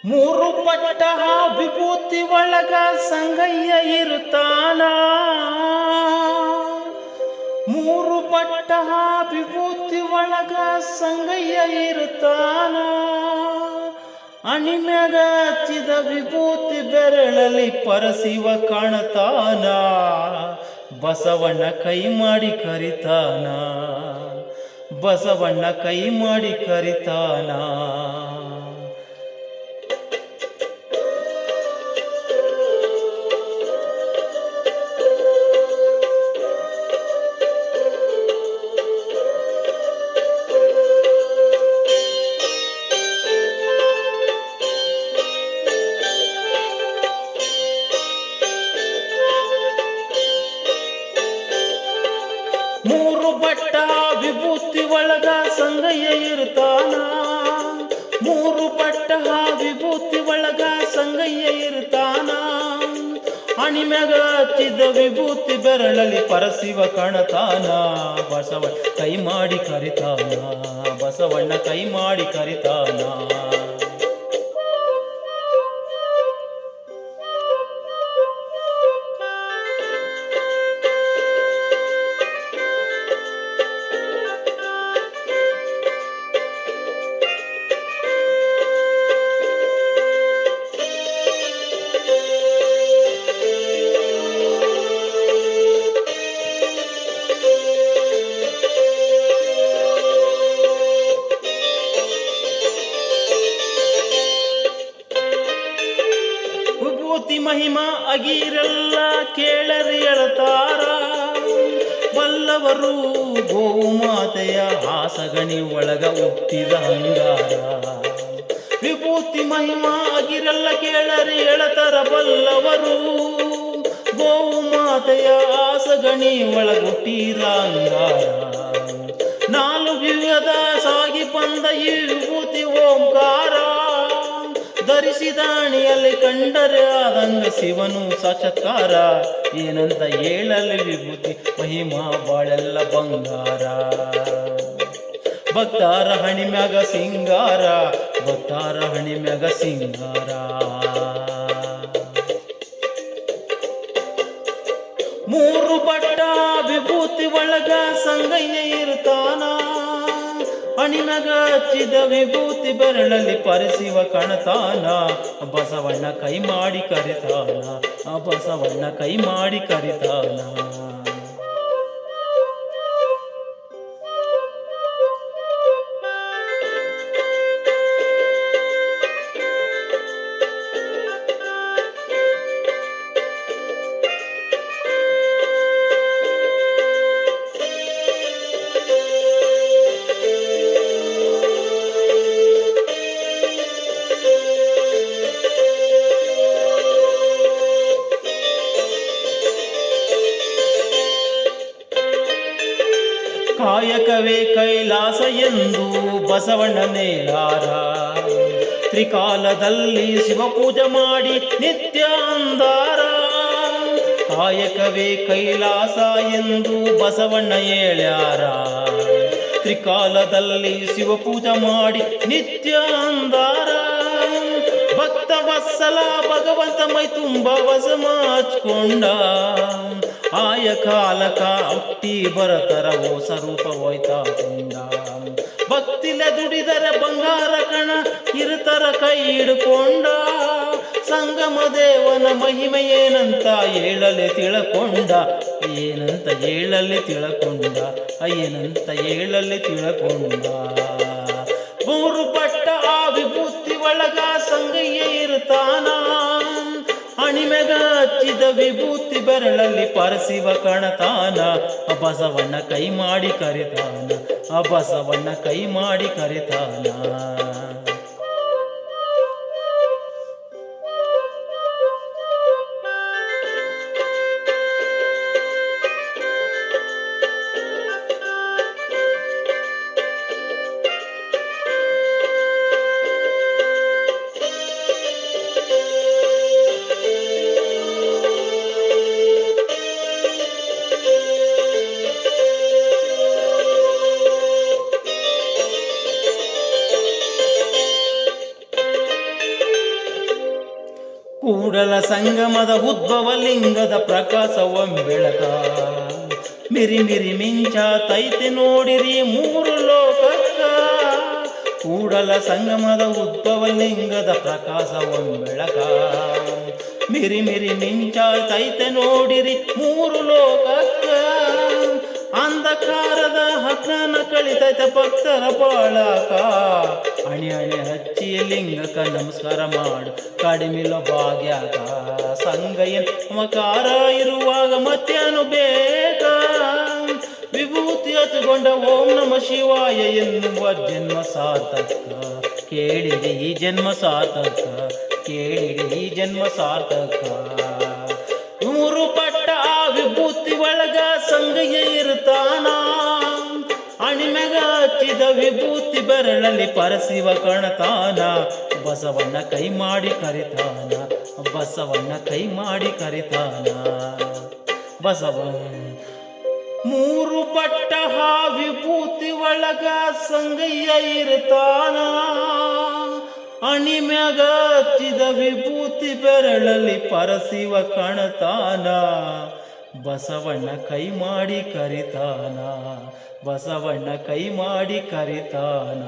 ಮೂರು ಪಟ್ಟ ವಿಭೂತಿ ಒಳಗ ಸಂಗಯ್ಯ ಇರುತ್ತಾನ. ಮೂರು ಪಟ್ಟ ವಿಭೂತಿ ಒಳಗ ಸಂಗಯ್ಯ ಇರುತ್ತಾನ. ಅಣಿಮ್ಯಾಗ ಹಚ್ಚಿದ ವಿಭೂತಿ ಬೆರಳಲ್ಲಿ ಪರಸಿವ ಕಾಣತಾನ. ಬಸವಣ್ಣ ಕೈ ಮಾಡಿ ಕರಿತಾನ. ಬಸವಣ್ಣ ಕೈ ಮಾಡಿ ಕರಿತಾನ. ಮೂರು ಬಟ್ಟ ವಿಭೂತಿ ಒಳಗ ಸಂಗಯ್ಯ ಇರ್ತಾನ. ಮೂರು ಬಟ್ಟ ವಿಭೂತಿ ಒಳಗ ಸಂಗಯ್ಯ ಇರ್ತಾನ. ಅಣಿಮ್ಯಾಗ ಹಚ್ಚಿದ ವಿಭೂತಿ ಬೆರಳಲ್ಲಿ ಪರಸಿವ ಕಾಣತಾನ. ಬಸವಣ್ಣ ಕೈ ಮಾಡಿ ಕರಿತಾನ. ಬಸವಣ್ಣ ಕೈ ಮಾಡಿ ಕರಿತಾನ. ವಿಭೂತಿ ಮಹಿಮಾ ಅಗಿರೆಲ್ಲ ಕೇಳರಿ ಹೇಳ್ತಾರ. ಬಲ್ಲವರು ಗೋವು ಮಾತೆಯ ಹಾಸಗಣಿ ಒಳಗ ಹುಟ್ಟಿದ ಅಂಗಾರ. ವಿಭೂತಿ ಮಹಿಮಾ ಅಗಿರೆಲ್ಲ ಕೇಳರಿ ಹೇಳ್ತಾರ. ಬಲ್ಲವರು ಗೋವು ಮಾತೆಯ ಹಾಸಗಣಿ ಒಳಗ ಹುಟ್ಟಿದ ಅಂಗಾರ. ನಾಲ್ಕು ಯುಗದ ಸಾಗಿ ಬಂದ ಈ ವಿಭೂತಿ ಓಂಕಾರ. ಧರಿಸಿದ ಅಣಿಯಲ್ಲಿ ಕಂಡರೆ ಆದಂಗ ಶಿವನು ಸಾಕ್ಷಾತ್ಕಾರ. ಏನಂತ ಹೇಳಲಿ ವಿಭೂತಿ ಮಹಿಮಾ ಬಾಳೆಲ್ಲ ಬಂಗಾರ. ಭಕ್ತಾರ ಹಣಿಮ್ಯಾಗ ಸಿಂಗಾರ. ಭಕ್ತಾರ ಹಣಿಮ್ಯಾಗ ಸಿಂಗಾರ. ಮೂರು ಬಟ್ಟ ವಿಭೂತಿ ಒಳಗ ಸಂಗಯ್ಯ ಇರ್ತಾನ. ಅಣಿಮ್ಯಾಗ ಹಚ್ಚಿದ ವಿಭೂತಿ ಬೆರಳಲ್ಲಿ ಪರಿಸಿವ ಕಾಣತಾನ. ಬಸವಣ್ಣ ಕೈ ಮಾಡಿ ಕರಿತಾನ. ಬಸವಣ್ಣ ಕೈ ಮಾಡಿ ಕರಿತಾನ. ಕಾಯಕವೇ ಕೈಲಾಸ ಎಂದು ಬಸವಣ್ಣ ನೇಲಾರ. ತ್ರಿಕಾಲದಲ್ಲಿ ಶಿವಪೂಜೆ ಮಾಡಿ ನಿತ್ಯ ಅಂದಾರ. ಕಾಯಕವೇ ಕೈಲಾಸ ಎಂದು ಬಸವಣ್ಣ ಹೇಳ್ಯಾರ. ತ್ರಿಕಾಲದಲ್ಲಿ ಶಿವಪೂಜೆ ಮಾಡಿ ನಿತ್ಯ ಅಂದಾರ. ಭಕ್ತ ವತ್ಸಲ ಭಗವಂತ ಮೈ ತುಂಬ ವಸಮ ಹಚ್ಕೊಂಡ. ಆಯ ಕಾಲಕ ಹುಟ್ಟಿ ಬರತರ ಹೊಸ ರೂಪ ಹೋಯ್ತಾ ಕೊಂಡ. ಭಕ್ತಿಲ ದುಡಿದರೆ ಬಂಗಾರ ಕಣ ಇರುತರ ಕೈ ಹಿಡ್ಕೊಂಡ. ಸಂಗಮ ದೇವನ ಮಹಿಮೆ ಏನಂತ ಹೇಳಲಿ ತಿಳಕೊಂಡ. ಏನಂತ ಹೇಳಲಿ ತಿಳಕೊಂಡ. ಏನಂತ ಹೇಳಲಿ ತಿಳಕೊಂಡ. ಮೂರು ಪಟ್ಟ ಆ ವಿಭೂತಿ ಒಳಗ ಸಂಗಯ್ಯ ಇರ್ತಾನ. ಅಣಿಮೆಗ ಹಚ್ಚಿದ ವಿಭೂತಿ ಬೆರಳಲ್ಲಿ ಪರಸಿವ ಕಾಣತಾನ. ಬಸವಣ್ಣ ಕೈ ಮಾಡಿ ಕರಿತಾನ. ಬಸವಣ್ಣ ಕೈ ಮಾಡಿ ಕರಿತಾನ. ಕೂಡಲ ಸಂಗಮದ ಉದ್ಭವ ಲಿಂಗದ ಪ್ರಕಾಶವಂ ಬೆಳಕ ಮಿರಿ ಮಿರಿ ಮಿಂಚ ತೈತೆ ನೋಡಿರಿ ಮೂರು ಲೋಕಕ್ಕ ಕೂಡಲ ಸಂಗಮದ ಉದ್ಭವ ಲಿಂಗದ ಪ್ರಕಾಶವಂ ಬೆಳಕ ಮಿರಿ ಮಿರಿ ಮಿಂಚ ತೈತೆ ನೋಡಿರಿ ಮೂರು ಲೋಕಕ್ಕ ಅಂಧಕಾರದ ಅಜ್ಞಾನ ಕಳಿತೈತೆ ಭಕ್ತರ ಬಾಳಕ ಅಣಿ ಅಣಿ ಹಚ್ಚಿ ಲಿಂಗಕ ನಮಸ್ಕಾರ ಮಾಡು ಕಡಿಮಿಲ ಭಾಗ್ಯಾಕ ಸಂಗಯ್ಯನ ಮಕಾರ ಇರುವಾಗ ಮತ್ತೇನು ಬೇಕ ವಿಭೂತಿ ಹಚ್ಚಿಕೊಂಡ ಓಂ ನಮ ಶಿವಾಯ ಎನ್ನುವ ಜನ್ಮ ಸಾರ್ಥಕ ಕೇಳಿರಿ ಈ ಜನ್ಮ ಸಾರ್ಥಕ ಕೇಳಿರಿ ಈ ಜನ್ಮ ಸಾರ್ಥಕ ಮೂರು ಪಟ್ಟ ಆ ವಿಭೂತಿ ಒಳಗ ಸಂಗಯ್ಯ ಇರ್ತಾನ ಅಣಿಮೆಗ ಹಚ್ಚಿದ ವಿಭೂತಿ ಬೆರಳಲ್ಲಿ ಪರಶಿವ ಕಾಣತಾನ ಬಸವಣ್ಣ ಕೈ ಮಾಡಿ ಕರಿತಾನ ಬಸವಣ್ಣ ಕೈ ಮಾಡಿ ಕರಿತಾನ ಬಸವ ಮೂರು ಪಟ್ಟ ಆ ವಿಭೂತಿ ಒಳಗ ಸಂಗಯ್ಯ ಇರ್ತಾನ ಅಣಿಮ್ಯಾಗ ಹಚ್ಚಿದ ವಿಭೂತಿ ಬೆರಳಲ್ಲಿ ಪರಶಿವ ಕಾಣತಾನ ಬಸವಣ್ಣ ಕೈ ಮಾಡಿ ಕರಿತಾನ ಬಸವಣ್ಣ ಕೈ ಮಾಡಿ ಕರಿತಾನ.